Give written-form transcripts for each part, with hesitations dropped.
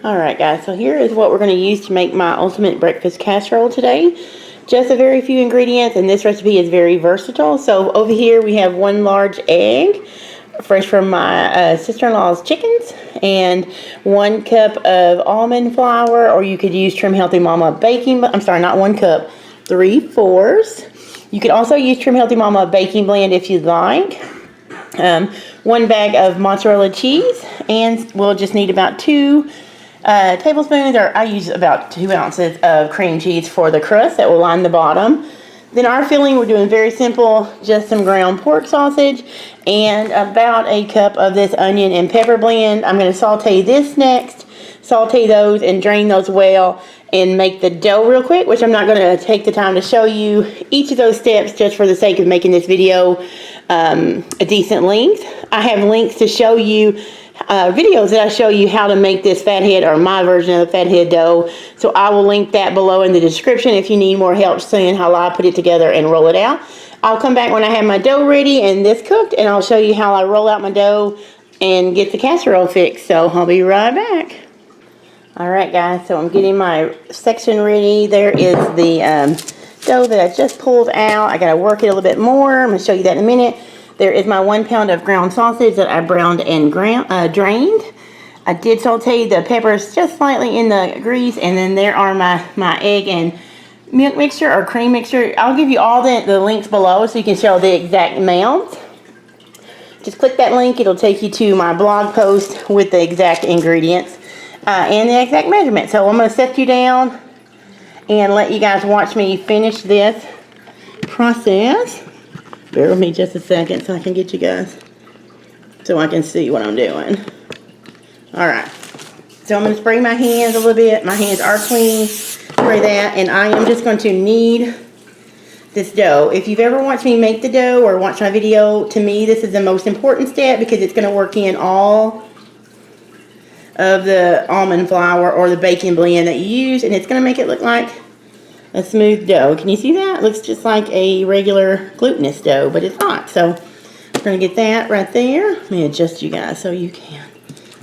Alright guys, so here is what we're going to use to make my ultimate breakfast casserole today. Just a very few ingredients, and this recipe is very versatile. So over here we have 1 large egg, fresh from my sister-in-law's chickens, and 1 cup of almond flour, or you could use Trim Healthy Mama baking, I'm sorry, not 1 cup, 3/4. You could also use Trim Healthy Mama baking blend if you'd like. 1 bag of mozzarella cheese, and we'll just need about 2 tablespoons, or I use about 2 ounces of cream cheese for the crust that will line the bottom. Then our filling, we're doing very simple, just some ground pork sausage and about 1 cup of this onion and pepper blend. I'm going to saute this next, saute those and drain those well, and make the dough real quick, which I'm not going to take the time to show you each of those steps just for the sake of making this video a decent length. I have links to show you videos that I show you how to make this fathead, or my version of the fathead dough. So I will link that below in the description if you need more help seeing how I put it together and roll it out. I'll come back when I have my dough ready and this cooked, and I'll show you how I roll out my dough and get the casserole fixed. So I'll be right back. Alright guys, so I'm getting my section ready. There is the dough that I just pulled out. I gotta work it a little bit more. I'm gonna show you that in a minute. There is my 1 pound of ground sausage that I browned and drained. I did saute the peppers just slightly in the grease, and then there are my egg and milk mixture, or cream mixture. I'll give you all the links below so you can show the exact amount. Just click that link. It'll take you to my blog post with the exact ingredients and the exact measurement. So I'm going to set you down and let you guys watch me finish this process. Bear with me just a second so I can get you guys, so I can see what I'm doing. Alright, so I'm going to spray my hands a little bit. My hands are clean. Spray that, and I am just going to knead this dough. If you've ever watched me make the dough or watched my video, to me this is the most important step, because it's going to work in all of the almond flour or the baking blend that you use, and it's going to make it look like a smooth dough. Can you see that? It looks just like a regular glutinous dough, but it's not. So we're going to get that right there. Let me adjust you guys so you can.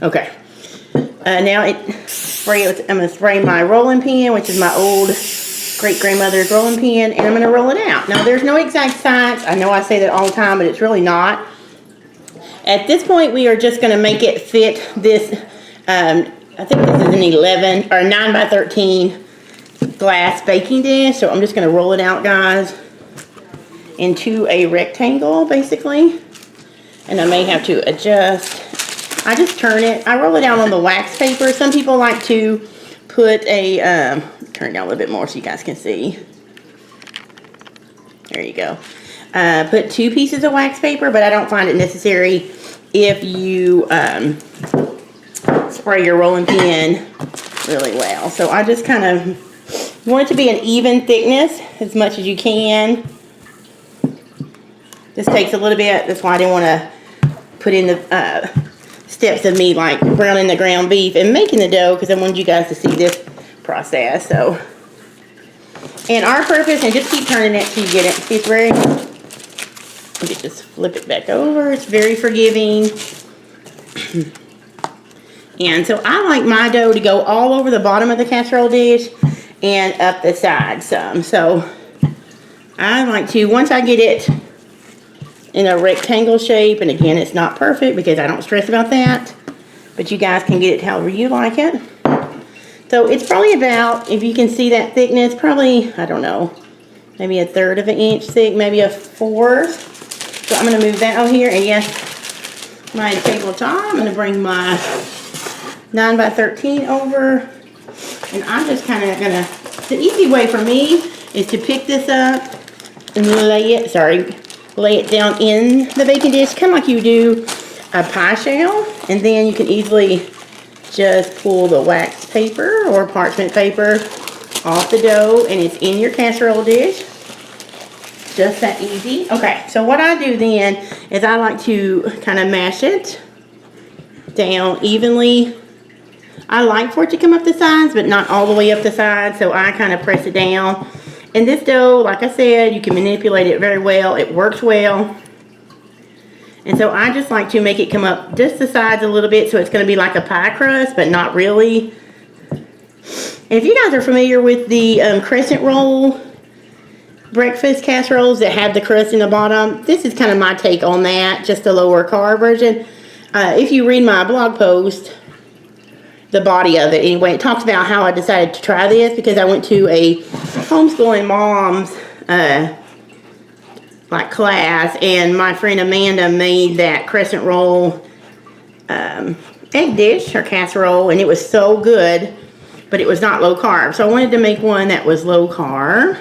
Okay. Now I'm going to spray my rolling pin, which is my old great-grandmother's rolling pin, and I'm going to roll it out. Now there's no exact science. I know I say that all the time, but it's really not. At this point, we are just going to make it fit this, I think this is an 11 or 9 by 13 glass baking dish. So I'm just going to roll it out, guys, into a rectangle basically, and I may have to adjust. I just turn it, I roll it out on the wax paper. Some people like to put a turn it down a little bit more so you guys can see. There you go. Put 2 pieces of wax paper, but I don't find it necessary if you spray your rolling pin really well. So I just kind of, you want it to be an even thickness as much as you can. This takes a little bit. That's why I didn't want to put in the steps of me like browning the ground beef and making the dough, because I wanted you guys to see this process. So, and our purpose, and just keep turning it till you get it. See, it's very, you just flip it back over. It's very forgiving. And so I like my dough to go all over the bottom of the casserole dish and up the side some. So I like to, once I get it in a rectangle shape, and again, it's not perfect because I don't stress about that, but you guys can get it however you like it. So it's probably about, if you can see that thickness, probably, I don't know, maybe 1/3 of an inch thick, maybe 1/4. So I'm going to move that over here, and yes, my tabletop. I'm going to bring my 9 by 13 over. And I'm just kind of going to, the easy way for me is to pick this up and lay it down in the baking dish, kind of like you do a pie shell. And then you can easily just pull the wax paper or parchment paper off the dough, and it's in your casserole dish. Just that easy. Okay, so what I do then is I like to kind of mash it down evenly. I like for it to come up the sides, but not all the way up the sides, so I kind of press it down. And this dough, like I said, you can manipulate it very well. It works well. And so I just like to make it come up just the sides a little bit, so it's going to be like a pie crust, but not really. And if you guys are familiar with the crescent roll breakfast casseroles that have the crust in the bottom, this is kind of my take on that, just a lower carb version. If you read my blog post, the body of it anyway, it talks about how I decided to try this because I went to a homeschooling mom's like class, and my friend Amanda made that crescent roll egg dish or casserole, and it was so good, but it was not low carb. So I wanted to make one that was low carb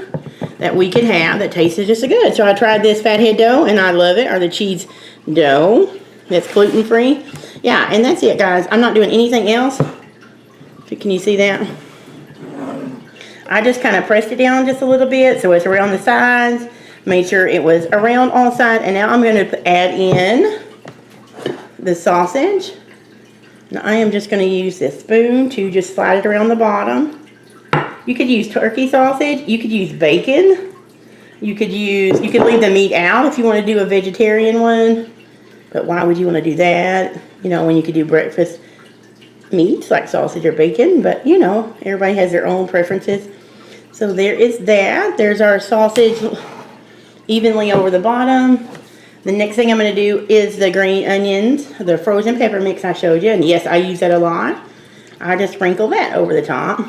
that we could have that tasted just as good. So I tried this fathead dough, and I love it, or the cheese dough that's gluten free. Yeah, and that's it, guys. I'm not doing anything else. Can you see that? I just kind of pressed it down just a little bit so it's around the sides. Made sure it was around all sides. And now I'm going to add in the sausage. Now I am just going to use this spoon to just slide it around the bottom. You could use turkey sausage. You could use bacon. You could leave the meat out if you want to do a vegetarian one. But why would you want to do that? You know, when you could do breakfast meats like sausage or bacon, but you know, everybody has their own preferences. So there is that. There's our sausage evenly over the bottom. The next thing I'm going to do is the green onions, the frozen pepper mix I showed you, and yes, I use that a lot. I just sprinkle that over the top.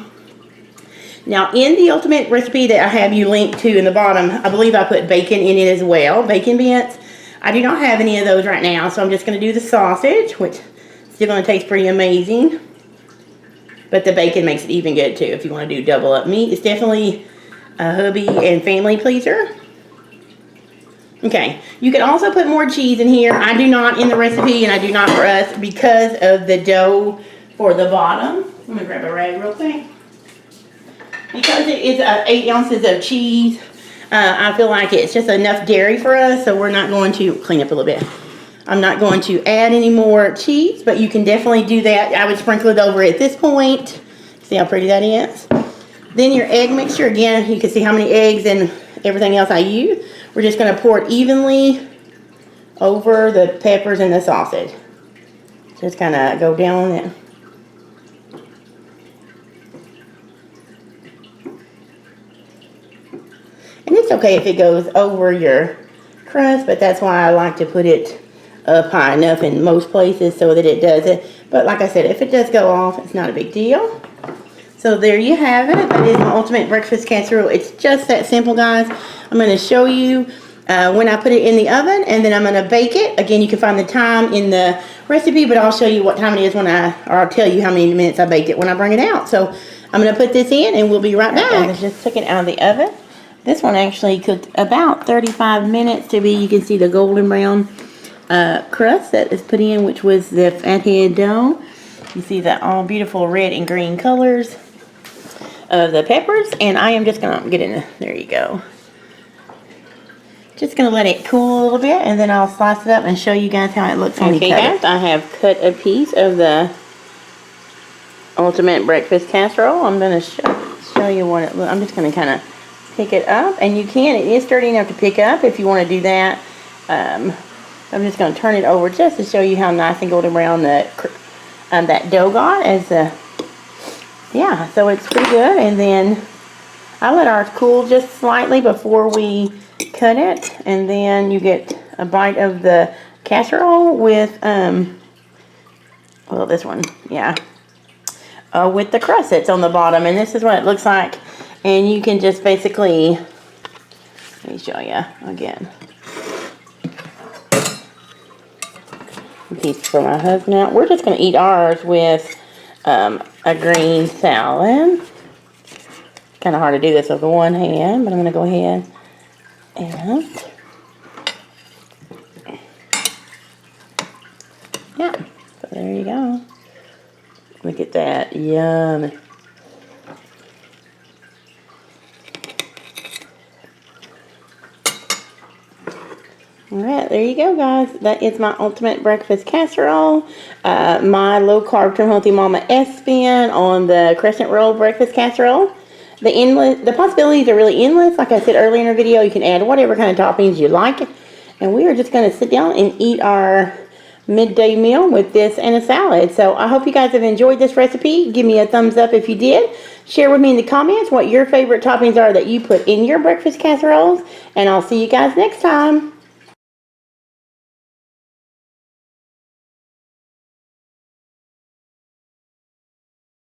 Now in the ultimate recipe that I have you linked to in the bottom, I believe I put bacon in it as well, bacon bits. I do not have any of those right now, so I'm just going to do the sausage, which still going to taste pretty amazing. But the bacon makes it even good too if you want to do double up meat. It's definitely a hubby and family pleaser. Okay, you can also put more cheese in here. I do not in the recipe, and I do not for us because of the dough for the bottom. Let me grab a rag real quick. Because it is 8 ounces of cheese, I feel like it's just enough dairy for us, so we're not going to clean up a little bit. I'm not going to add any more cheese, but you can definitely do that. I would sprinkle it over at this point. See how pretty that is? Then your egg mixture, again, you can see how many eggs and everything else I use. We're just going to pour it evenly over the peppers and the sausage. Just kind of go down it. And it's okay if it goes over your crust, but that's why I like to put it up high enough in most places so that it does it. But like I said, if it does go off, it's not a big deal. So there you have it. That is my ultimate breakfast casserole. It's just that simple, guys. I'm going to show you when I put it in the oven, and then I'm going to bake it. Again, you can find the time in the recipe, but I'll show you what time it is or I'll tell you how many minutes I baked it when I bring it out. So I'm going to put this in, and we'll be right back. I just took it out of the oven. This one actually cooked about 35 minutes to be, you can see the golden brown crust that is put in, which was the fathead dough. You see the all beautiful red and green colors of the peppers, and I am just gonna get in there. You go. Just gonna let it cool a little bit, and then I'll slice it up and show you guys how it looks when we cut it. I have cut a piece of the ultimate breakfast casserole. I'm gonna show you what it looks. I'm just gonna kind of pick it up, and it is sturdy enough to pick up if you want to do that. I'm just going to turn it over just to show you how nice and golden brown that dough got. Yeah, so it's pretty good. And then I let ours cool just slightly before we cut it, and then you get a bite of the casserole with well, this one, yeah, with the crust that's on the bottom, and this is what it looks like. And you can just basically, let me show you again. A piece for my husband now. We're just going to eat ours with a green salad. Kind of hard to do this with one hand, but I'm going to go ahead and, yeah, so there you go. Look at that, yum. Alright, there you go, guys. That is my ultimate breakfast casserole. My low carb Trim Healthy Mama S spin on the crescent roll breakfast casserole. The possibilities are really endless. Like I said earlier in the video, you can add whatever kind of toppings you like. And we are just going to sit down and eat our midday meal with this and a salad. So I hope you guys have enjoyed this recipe. Give me a thumbs up if you did. Share with me in the comments what your favorite toppings are that you put in your breakfast casseroles. And I'll see you guys next time.